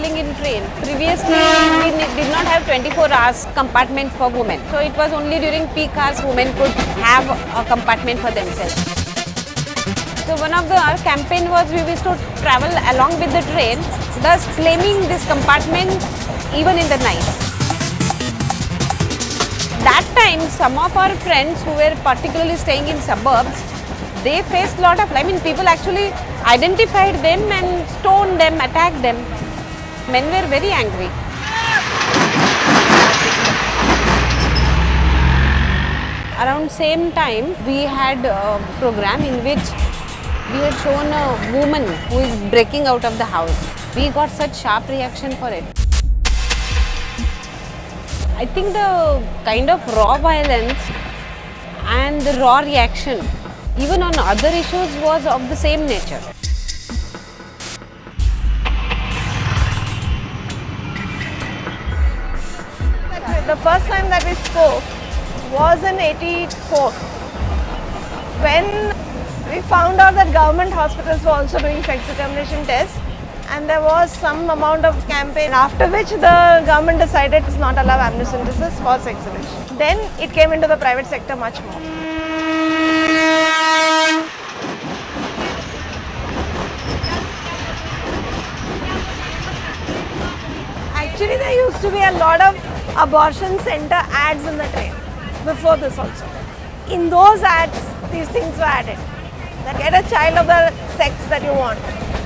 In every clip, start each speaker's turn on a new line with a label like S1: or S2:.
S1: traveling in train. Previously, we did not have 24 hours compartment for women. So it was only during peak hours women could have a compartment for themselves. So one of our campaign was we used to travel along with the train, thus claiming this compartment even in the night. That time, some of our friends who were particularly staying in suburbs, they faced a lot of, people actually identified them and stoned them, attacked them. Men were very angry. Around same time, we had a program in which we had shown a woman who is breaking out of the house. We got such sharp reaction for it. I think the kind of raw violence and the raw reaction, even on other issues, was of the same nature.
S2: The first time that we spoke was in '84, when we found out that government hospitals were also doing sex determination tests, and there was some amount of campaign, after which the government decided to not allow amniocentesis for sex education. Then it came into the private sector much more. Actually, there used to be a lot of abortion center ads in the train before this also. In those ads, these things were added. That get a child of the sex that you want,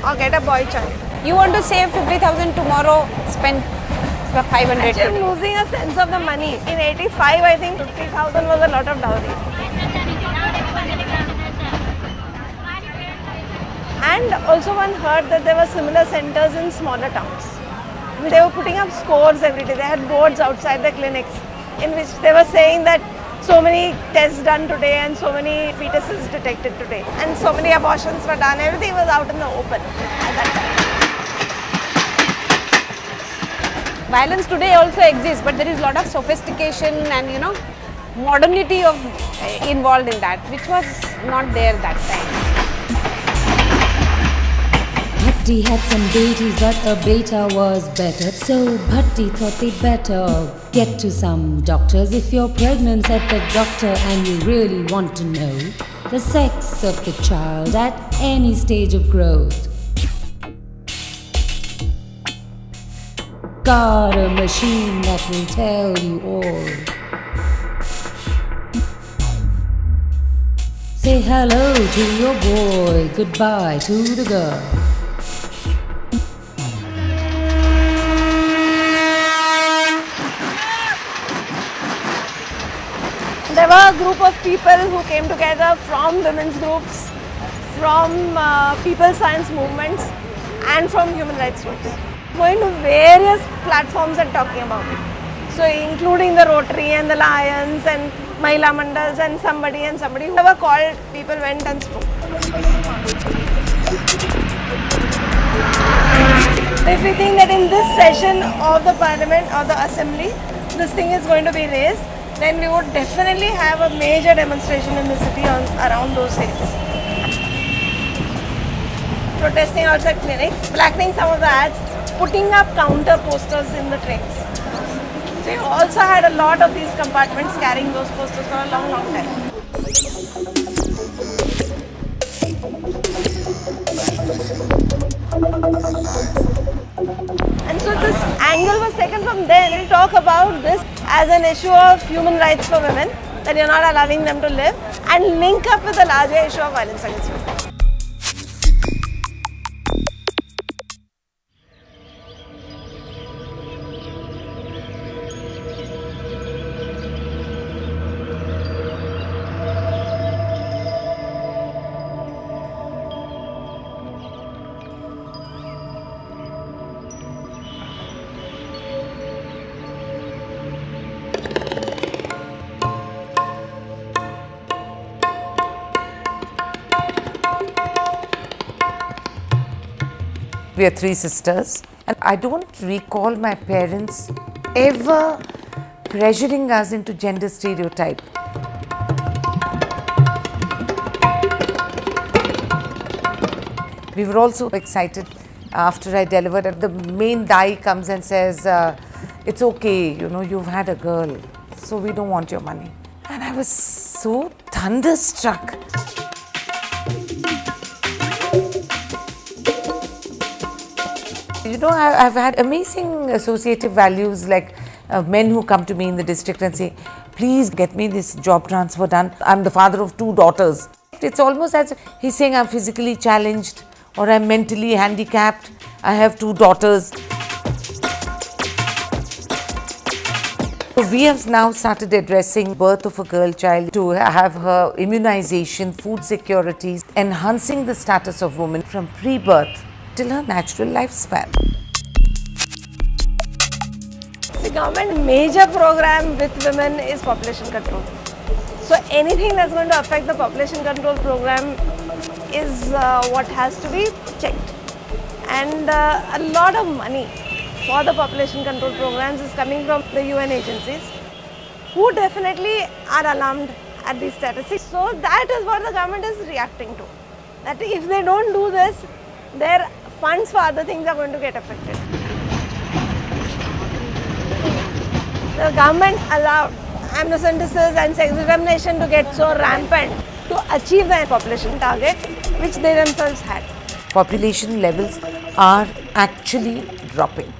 S2: or get a boy child.
S1: You want to save 50,000 tomorrow, spend 500.
S2: I'm losing a sense of the money. In '85, I think 50,000 was a lot of dowry. And also one heard that there were similar centers in smaller towns. They were putting up scores every day. They had boards outside the clinics in which they were saying that so many tests done today and so many fetuses detected today and so many abortions were done. Everything was out in the open at that time.
S1: Violence today also exists, but there is a lot of sophistication and modernity involved in that, which was not there that time.
S3: Bhatti had some betas, but a beta was better. So Bhatti thought they'd better get to some doctors. If you're pregnant at the doctor and you really want to know the sex of the child at any stage of growth, got a machine that will tell you all. Say hello to your boy, goodbye to the girl.
S2: There were a group of people who came together from women's groups, from people science movements and from human rights groups, going to various platforms and talking about it. So including the Rotary and the Lions and Mahila Mandals and somebody, whoever called, people went and spoke. If we think that in this session of the parliament or the assembly, this thing is going to be raised, then we would definitely have a major demonstration in the city around those days. Protesting outside clinics, blackening some of the ads, putting up counter posters in the trains. So we also had a lot of these compartments carrying those posters for a long, long time. And so this angle was taken from there. We'll talk about this as an issue of human rights for women, that you're not allowing them to live, and link up with the larger issue of violence against women.
S4: We are three sisters, and I don't recall my parents ever pressuring us into gender stereotype. We were also excited After I delivered, the main dai comes and says, it's okay, you know, you've had a girl, so we don't want your money. And I was so thunderstruck. You know, I've had amazing associative values, like men who come to me in the district and say, please get me this job transfer done. I'm the father of 2 daughters. It's almost as if he's saying I'm physically challenged or I'm mentally handicapped. I have 2 daughters. So we have now started addressing birth of a girl child to have her immunization, food security, enhancing the status of women from pre-birth till her natural lifespan.
S2: The government major program with women is population control. So anything that's going to affect the population control program is what has to be checked. And a lot of money for the population control programs is coming from the UN agencies, who definitely are alarmed at these statistics. So that is what the government is reacting to. That if they don't do this, their funds for other things are going to get affected. The government allowed amniocentesis and sex determination to get so rampant to achieve the population target which they themselves had.
S4: Population levels are actually dropping.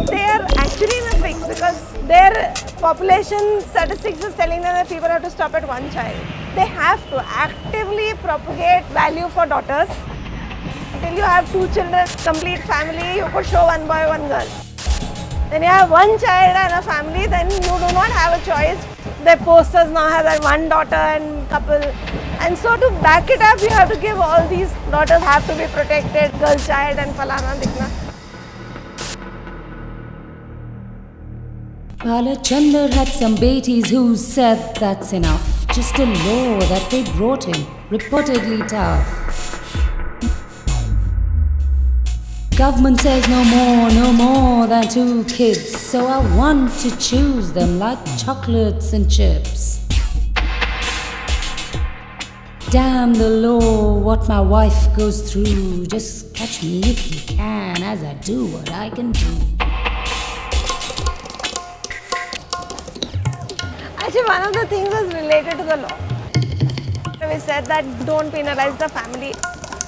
S2: They are actually in a fix because their population statistics is telling them that people have to stop at 1 child. They have to actively propagate value for daughters. Until you have 2 children, complete family, you could show 1 boy, 1 girl. Then you have 1 child and a family, then you do not have a choice. Their posters now have that 1 daughter and couple. And so to back it up, you have to give all these daughters have to be protected, girl child and falana dikna.
S3: Balachandar had some betis who said that's enough. Just a law that they brought in, reportedly tough. Government says no more than 2 kids, so I want to choose them like chocolates and chips. Damn the law, what my wife goes through. Just catch me if you can as I do what I can do.
S2: Actually, one of the things is related to the law. We said that don't penalize the family.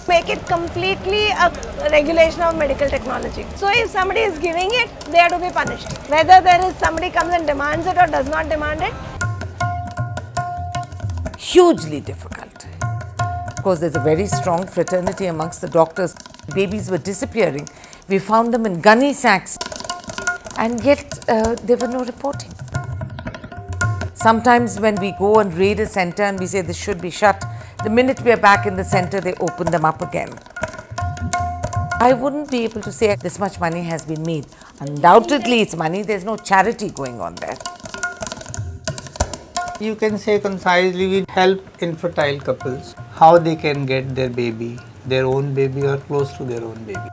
S2: Make it completely a regulation of medical technology. So if somebody is giving it, they are to be punished. Whether there is somebody comes and demands it or does not demand it.
S4: Hugely difficult. Of course, there's a very strong fraternity amongst the doctors. Babies were disappearing. We found them in gunny sacks, and yet there were no reporting. Sometimes when we go and raid a center and we say this should be shut, the minute we are back in the center, they open them up again. I wouldn't be able to say this much money has been made. Undoubtedly, it's money. There's no charity going on there.
S5: You can say concisely, we help infertile couples, how they can get their baby, their own baby or close to their own baby.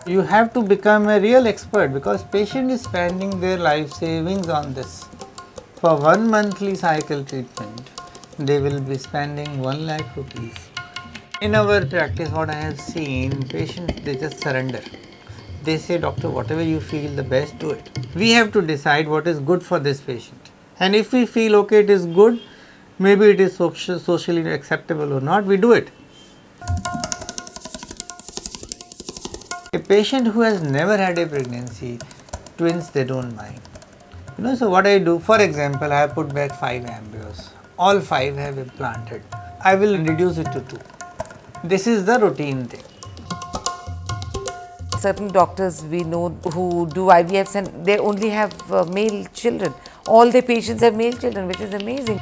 S5: You have to become a real expert because patient is spending their life savings on this. For 1 monthly cycle treatment, they will be spending 1 lakh rupees. In our practice, what I have seen, patients, they just surrender. They say, doctor, whatever you feel the best, do it. We have to decide what is good for this patient. And if we feel, okay, it is good, maybe it is socially acceptable or not, we do it. A patient who has never had a pregnancy, twins, they don't mind. You know, so what I do, for example, I have put back 5 embryos. All 5 have implanted. I will reduce it to 2. This is the routine thing.
S4: Certain doctors we know who do IVFs and they only have male children. All their patients have male children, which is amazing.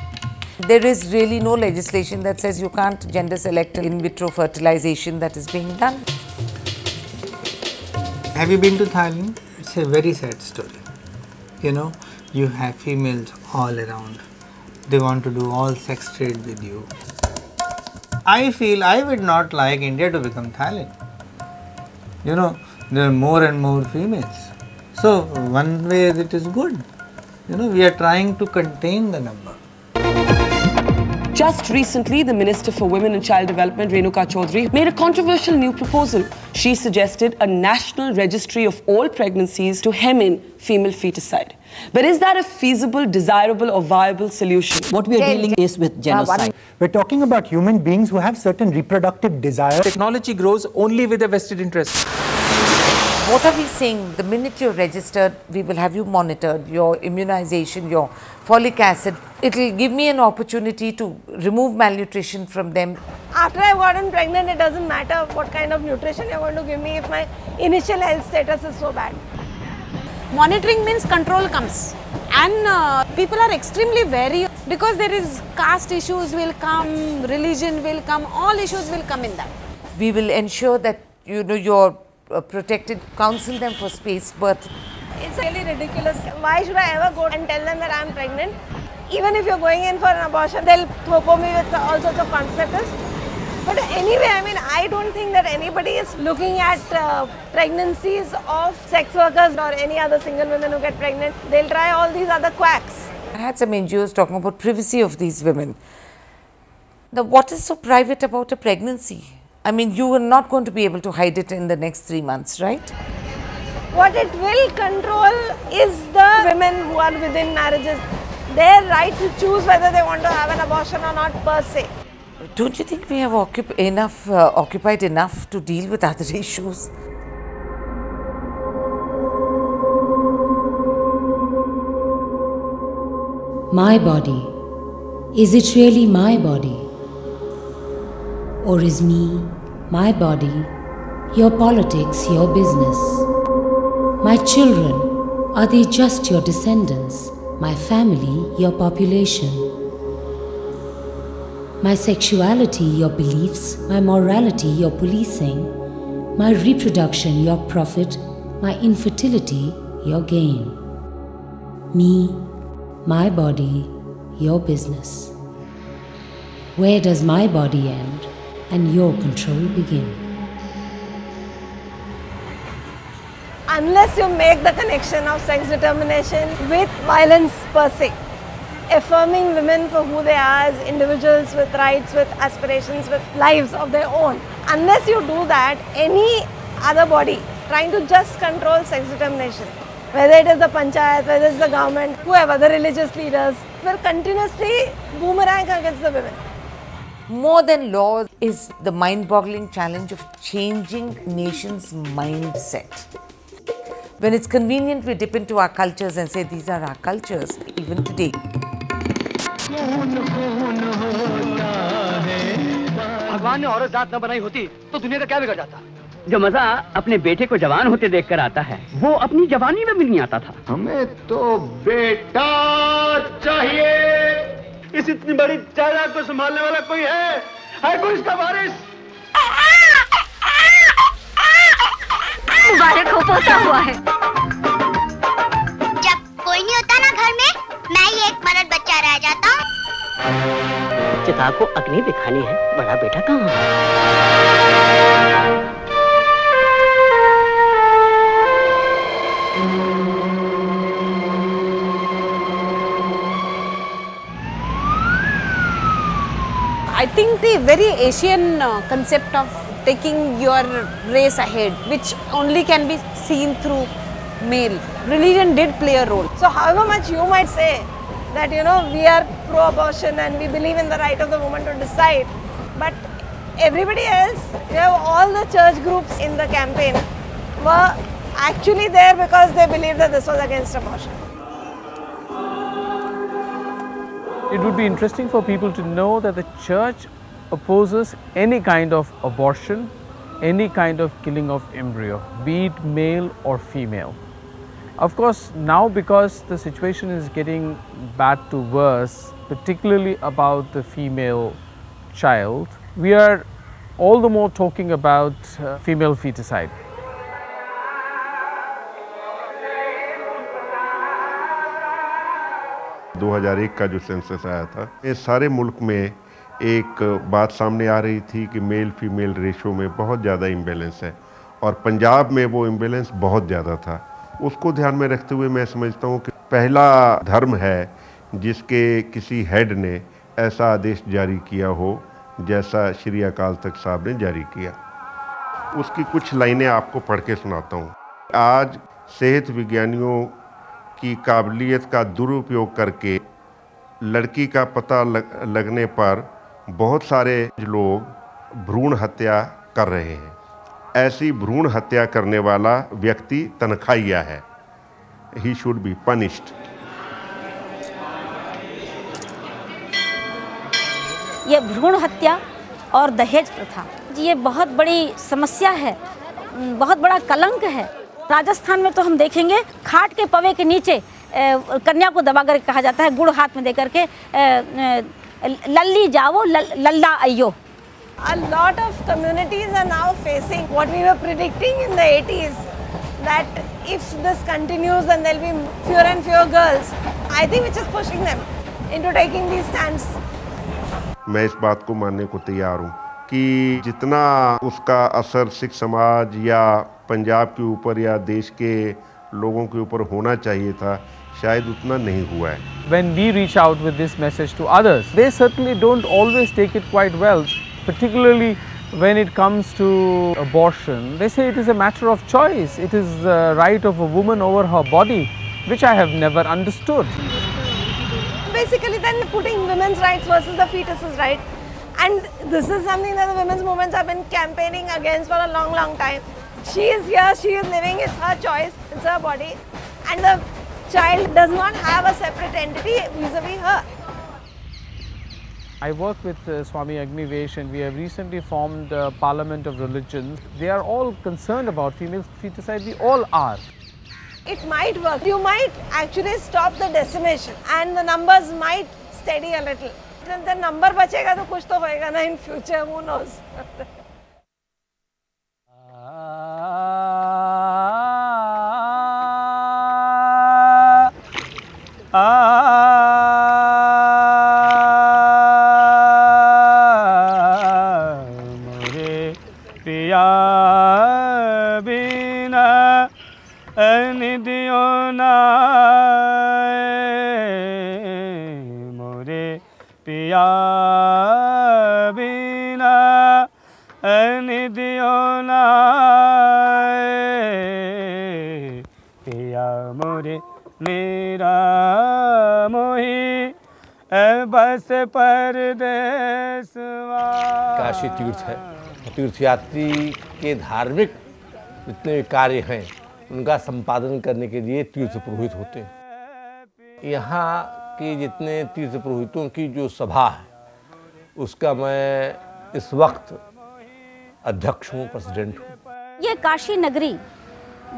S4: There is really no legislation that says you can't gender select in vitro fertilization that is being done.
S5: Have you been to Thailand? It's a very sad story. You know, you have females all around. They want to do all sex trade with you. I feel I would not like India to become Thailand. You know, there are more and more females. So, one way it is good. You know, we are trying to contain the number.
S6: Just recently, the Minister for Women and Child Development, Renuka Chaudhary, made a controversial new proposal. She suggested a national registry of all pregnancies to hem in female feticide. But is that a feasible, desirable or viable solution?
S7: What we are dealing is with genocide.
S8: We're talking about human beings who have certain reproductive desires.
S9: Technology grows only with a vested interest.
S4: What are we saying? The minute you're registered, we will have you monitored, your immunization, your folic acid. It will give me an opportunity to remove malnutrition from them.
S2: After I've gotten pregnant, it doesn't matter what kind of nutrition you're going to give me if my initial health status is so bad.
S1: Monitoring means control comes, and people are extremely wary because there is caste issues will come, religion will come, all issues will come in that.
S4: We will ensure that you're protected, counsel them for space birth.
S2: It's really ridiculous. Why should I ever go and tell them that I'm pregnant? Even if you're going in for an abortion, they'll throw me with all sorts of contraceptives. But anyway, I mean, I don't think that anybody is looking at pregnancies of sex workers or any other single women who get pregnant. They'll try all these other quacks.
S4: I had some NGOs talking about privacy of these women. Now, what is so private about a pregnancy? I mean, you are not going to be able to hide it in the next 3 months, right?
S2: What it will control is the women who are within marriages. Their right to choose whether they want to have an abortion or not per se.
S4: Don't you think we have occupied enough to deal with other issues?
S3: My body. Is it really my body? Or is me, my body, your politics, your business? My children, are they just your descendants? My family, your population? My sexuality, your beliefs, my morality, your policing, my reproduction, your profit, my infertility, your gain. Me, my body, your business. Where does my body end and your control begin?
S2: Unless you make the connection of sex determination with violence per se. Affirming women for who they are as individuals with rights, with aspirations, with lives of their own. Unless you do that, any other body trying to just control sex determination, whether it is the panchayat, whether it is the government, whoever, the religious leaders, will continuously boomerang against the women.
S4: More than laws is the mind-boggling challenge of changing nations' mindset. When it's convenient, we dip into our cultures and say these are our cultures, even today.
S10: भगवान ने औरत जात न बनाई होती तो दुनिया का क्या बिगड़ जाता। जो मजा अपने बेटे को जवान होते देखकर आता है, वो अपनी जवानी में भी नहीं आता था।
S11: हमें तो बेटा चाहिए। इस इतनी बड़ी जायदाद को संभालने वाला कोई है कोई इसका वारिस?
S12: मुबारक हो, पोता हुआ है। जब कोई नहीं होता ना घर में, मैं ही एक मर्द बच्चा रह जाता हूँ।
S10: चिता को अग्नि दिखानी है, बड़ा बेटा कहाँ है?
S1: I think the very Asian concept of taking your race ahead, which only can be seen through male. Religion did play a role.
S2: So however much you might say that we are pro-abortion and we believe in the right of the woman to decide, but everybody else, all the church groups in the campaign were actually there because they believed that this was against abortion.
S9: It would be interesting for people to know that the church opposes any kind of abortion, any kind of killing of embryo, be it male or female. Of course, now because the situation is getting bad to worse, particularly about the female child, we are all the more talking about female feticide.
S13: दो 2001 का जो census आया था, ये सारे मुल्क में एक बात सामने आ रही थी कि मेल फीमेल रेशो में बहुत ज़्यादा इम्बैलेंस है और पंजाब में वो इम्बैलेंस बहुत ज़्यादा था। उसको ध्यान में रखते हुए मैं समझता हूँ कि पहला धर्म है जिसके किसी हेड ने ऐसा आदेश जारी किया हो जैसा श्री अकाल तख्त साहब ने जारी किया। उसकी कुछ लाइनें आपको पढ़ के सुनाता हूँ। आज सेहत विज्ञानियों की काबिलियत का दुरुपयोग करके लड़की का पता लगने पर बहुत सारे लोग भ्रूण हत्या कर रहे हैं। ऐसी भ्रूण हत्या करने वाला व्यक्ति तनख्वाहिया है। He should be punished.
S14: ये भ्रूण हत्या और दहेज प्रथा ये बहुत बड़ी समस्या है, बहुत बड़ा कलंक है। राजस्थान में तो हम देखेंगे खाट के पवे के नीचे कन्या को दबा कर कहा जाता है, गुड़ हाथ में दे करके लल्ली जाओ लल्ला आइयो।
S2: A lot of communities are now facing what we were predicting in the 80s, that if this continues then there will be fewer and fewer girls. I think which is pushing them into taking these stands.
S13: मैं इस बात को मानने को तैयार हूँ कि जितना उसका असर सिख समाज या पंजाब के ऊपर या देश के लोगों के ऊपर होना चाहिए था, शायद उतना नहीं हुआ है।
S9: When we reach out with this message to others, they certainly don't always take it quite well, particularly when it comes to abortion. They say it is a matter of choice. It is the right of a woman over her body, which I have never understood.
S2: Basically then putting women's rights versus the fetus's right, and this is something that the women's movements have been campaigning against for a long time. She is here, she is living, it's her choice, it's her body, and the child does not have a separate entity vis-a-vis her.
S9: I work with Swami Agnivesh, and we have recently formed a Parliament of Religions. They are all concerned about female feticide. We all are.
S2: It might work. You might actually stop the decimation and the numbers might steady a little. If the number bachega to kuch to hoega na in future, who knows.
S15: Kashi तीर्थ है, तीर्थयात्री के धार्मिक जितने कार्य हैं उनका संपादन करने के लिए तीर्थ पुरोहित होते हैं। यहाँ के जितने तीर्थ पुरोहितों की जो सभा है उसका मैं इस वक्त अध्यक्ष हूँ, प्रेसिडेंट हूँ।
S14: ये काशी नगरी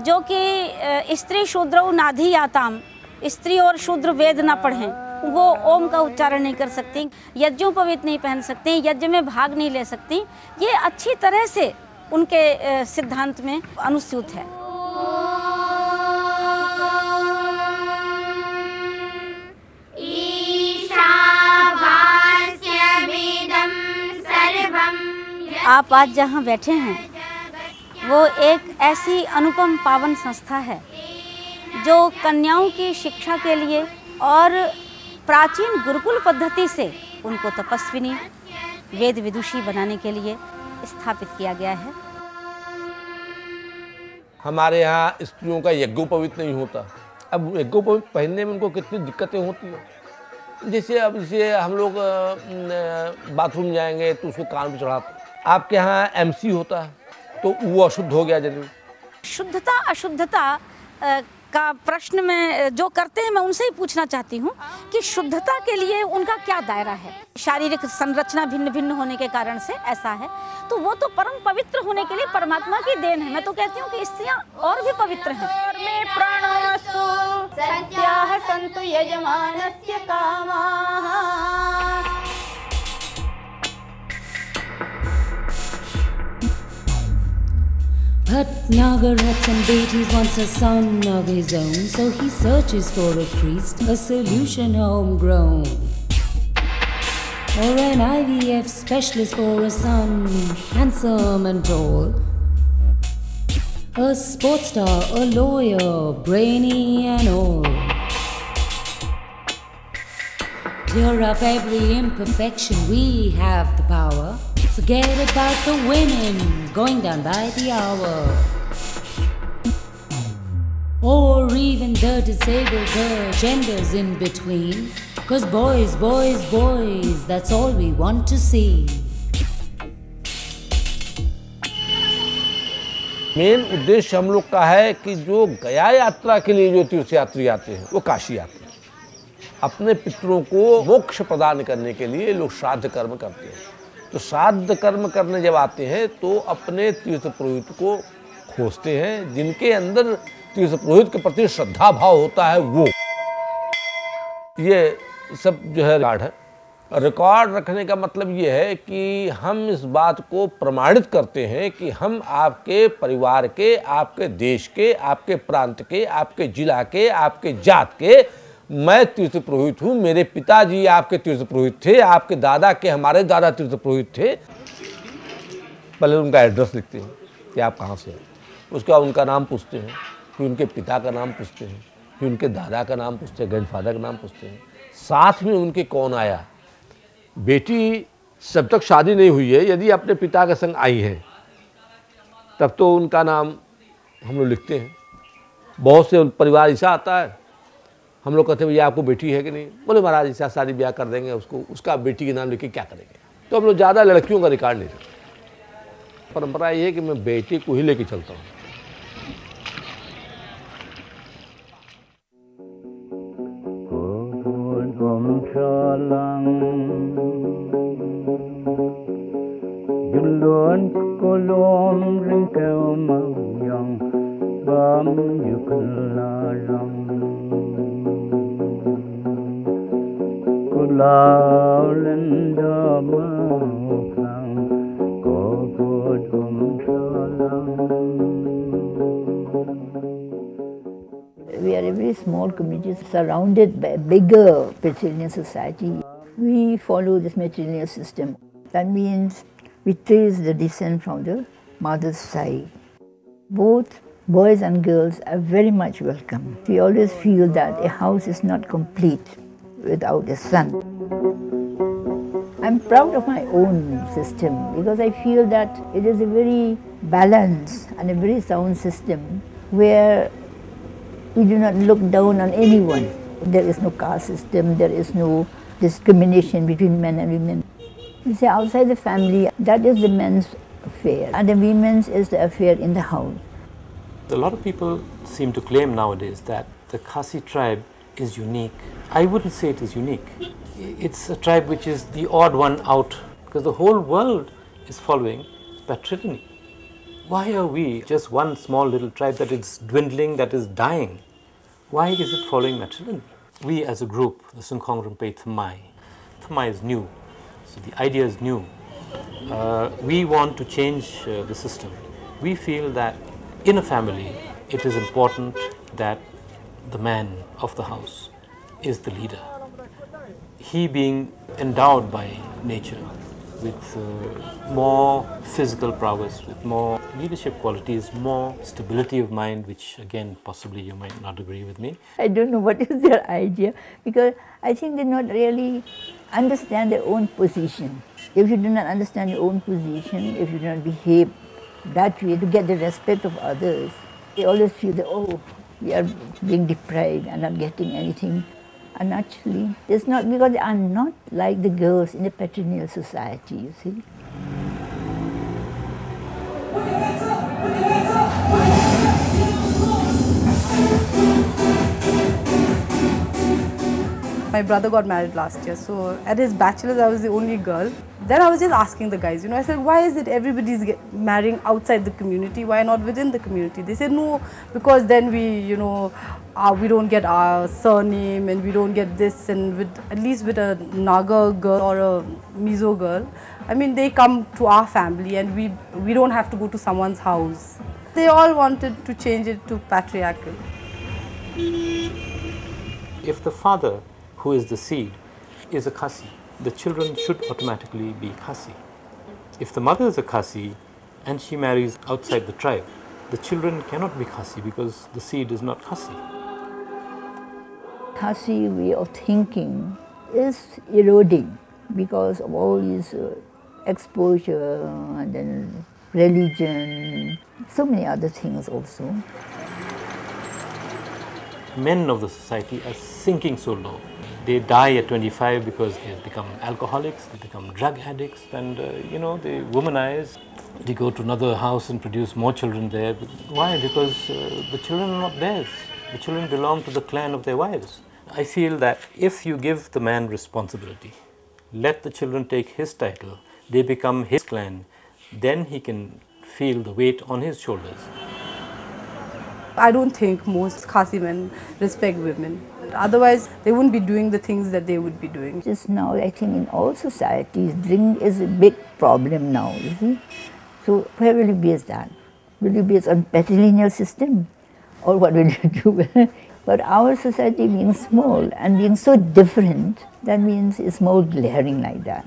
S14: जो कि स्त्री शूद्रौ नाधियाताम, स्त्री और शूद्र वेद ना पढ़ें, वो ओम का उच्चारण नहीं कर सकती, यज्ञोपवीत नहीं पहन सकती, यज्ञ में भाग नहीं ले सकती, ये अच्छी तरह से उनके सिद्धांत में अनुस्यूत है। आप आज जहाँ बैठे हैं वो एक ऐसी अनुपम पावन संस्था है जो कन्याओं की शिक्षा के लिए और प्राचीन गुरुकुल पद्धति से उनको तपस्विनी वेद विदुषी बनाने के लिए स्थापित किया गया है।
S15: हमारे यहाँ स्त्रियों का यज्ञोपवीत नहीं होता। अब यज्ञोपवीत पहनने में उनको कितनी दिक्कतें होती हैं। जैसे हम लोग बाथरूम जाएंगे तो उसको कान पे चढ़ाते। आपके यहाँ एमसी होता है तो वो अशुद्ध हो गया जरूर।
S14: शुद्धता अशुद्धता का प्रश्न में जो करते हैं मैं उनसे ही पूछना चाहती हूँ कि शुद्धता के लिए उनका क्या दायरा है। शारीरिक संरचना भिन्न भिन्न होने के कारण से ऐसा है, तो वो तो परम पवित्र होने के लिए परमात्मा की देन है। मैं तो कहती हूँ कि स्त्रियाँ और भी पवित्र हैं। सत्याः सन्तु यजमानस्य कामाः।
S3: Bhatnagar had some deities, once a son of his own, so he searches for a priest, a solution homegrown. Or an IVF specialist for a son, handsome and tall. A sports star, a lawyer, brainy and all. Clear up every imperfection, we have the power. Forget about the women going down by the hour. Or even the disabled, the genders in between. 'Cause boys, boys, boys, that's all we want to see.
S15: Main उद्देश्य हम लोग का है कि जो गया यात्रा के लिए जो तीर्थयात्री आते हैं वो काशी आते हैं। अपने पितरों को मोक्ष प्रदान करने के लिए लोग श्राद्ध कर्म करते हैं। तो श्राद्ध कर्म करने जब आते हैं तो अपने तीर्थ पुरोहित को खोजते हैं, जिनके अंदर तीर्थ पुरोहित के प्रति श्रद्धा भाव होता है वो। ये सब जो है रिकॉर्ड है। रिकॉर्ड रखने का मतलब ये है कि हम इस बात को प्रमाणित करते हैं कि हम आपके परिवार के, आपके देश के, आपके प्रांत के, आपके जिला के, आपके जात के, मैं तीर्थ पुरोहित हूँ, मेरे पिताजी आपके तीर्थ पुरोहित थे, आपके दादा के हमारे दादा तीर्थ पुरोहित थे। पहले उनका एड्रेस लिखते हैं कि आप कहाँ से हैं, उसके बाद उनका नाम पूछते हैं, फिर उनके पिता का नाम पूछते हैं, फिर उनके दादा का नाम पूछते हैं, ग्रैंडफादर का नाम पूछते हैं, साथ में उनके कौन आया। बेटी जब तक शादी नहीं हुई है, यदि अपने पिता के संग आई है तब तो उनका नाम हम लोग लिखते हैं। बहुत से परिवार ऐसा आता है, हम लोग कहते हैं भैया आपको बेटी है कि नहीं, बोले महाराज ऐसा शादी ब्याह कर देंगे उसको, उसका बेटी के नाम लिख के क्या करेंगे। तो हम लोग ज़्यादा लड़कियों का रिकॉर्ड नहीं रखते। परंपरा ये है कि मैं बेटी को ही लेके चलता हूँ।
S16: We are a very small community surrounded by a bigger patrilineal society. We follow this matrilineal system. That means we trace the descent from the mother's side. Both boys and girls are very much welcome. We always feel that a house is not complete without a son. I'm proud of my own system because I feel that it is a very balanced and a very sound system where we do not look down on anyone. There is no caste system, there is no discrimination between men and women. You see, outside the family, that is the men's affair, and the women's is the affair in the house.
S17: A lot of people seem to claim nowadays that the Khasi tribe is unique. I wouldn't say it is unique. It's a tribe which is the odd one out because the whole world is following patrilineal. Why are we just one small little tribe that is dwindling, that is dying? Why is it following matrilineal? We as a group, the Sungkhong Rinpoche Thamai, Thamai is new, so the idea is new. We want to change the system. We feel that in a family, it is important that the man of the house is the leader. He being endowed by nature with more physical prowess, with more leadership qualities, more stability of mind, which again possibly you might not agree with me.
S16: I don't know what is their idea because I think they not really understand their own position. If you do not understand your own position, if you do not behave that way to get the respect of others, they always feel that, oh, we are being deprived and not getting anything. And actually, it's not because they are not like the girls in the patrilineal society, you see.
S18: My brother got married last year, so at his bachelor's I was the only girl. Then I was just asking the guys, I said, why is it everybody's marrying outside the community, why not within the community? They said, no, because then we, we don't get our surname and we don't get this, and at least with a Naga girl or a Mizo girl, I mean, they come to our family and we don't have to go to someone's house. They all wanted to change it to patriarchal.
S17: If the father, who is the seed, is a Khasi, the children should automatically be Khasi. If the mother is a Khasi and she marries outside the tribe, the children cannot be Khasi because the seed is not Khasi.
S16: Khasi way of thinking is eroding because of all this exposure and then religion, so many other things also.
S17: Men of the society are sinking so low. They die at 25 because they become alcoholics, they become drug addicts, and you know, they womanize. They go to another house and produce more children there. Why? Because the children are not theirs. The children belong to the clan of their wives. I feel that if you give the man responsibility, let the children take his title, they become his clan, then he can feel the weight on his shoulders.
S18: I don't think most Khasi men respect women. Otherwise, they wouldn't be doing the things that they would be doing.
S16: Just now, I think in all societies, drink is a big problem now, you see. So where will you base that? Will you base on patrilineal system? Or what will you do? But our society being small and being so different, that means it's more glaring like that.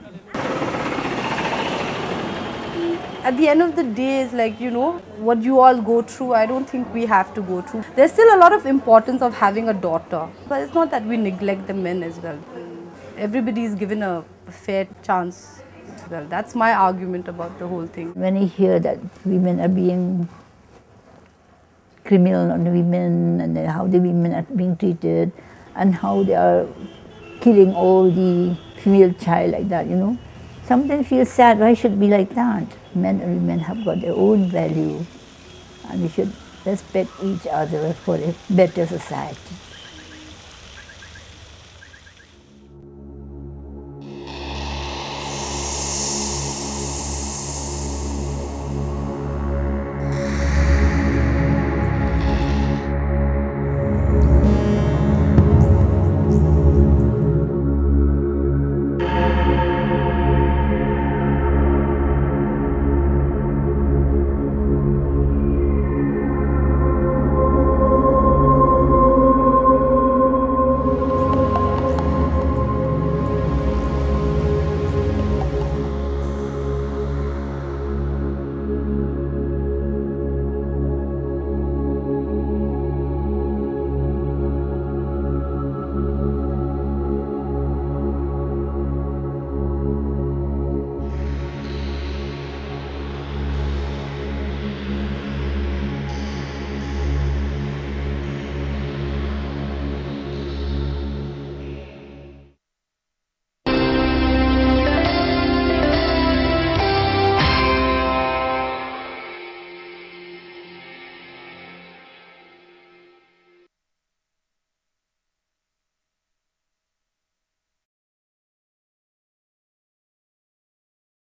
S18: At the end of the day, it's like, you know, what you all go through, I don't think we have to go through. There's still a lot of importance of having a daughter, but it's not that we neglect the men as well. Everybody is given a fair chance. Well, that's my argument about the whole thing.
S16: When I hear that women are being criminal on the women, and then how the women are being treated, and how they are killing all the female child like that, you know. Sometimes feel sad, why should it be like that? Men and women have got their own value, and we should respect each other for a better society.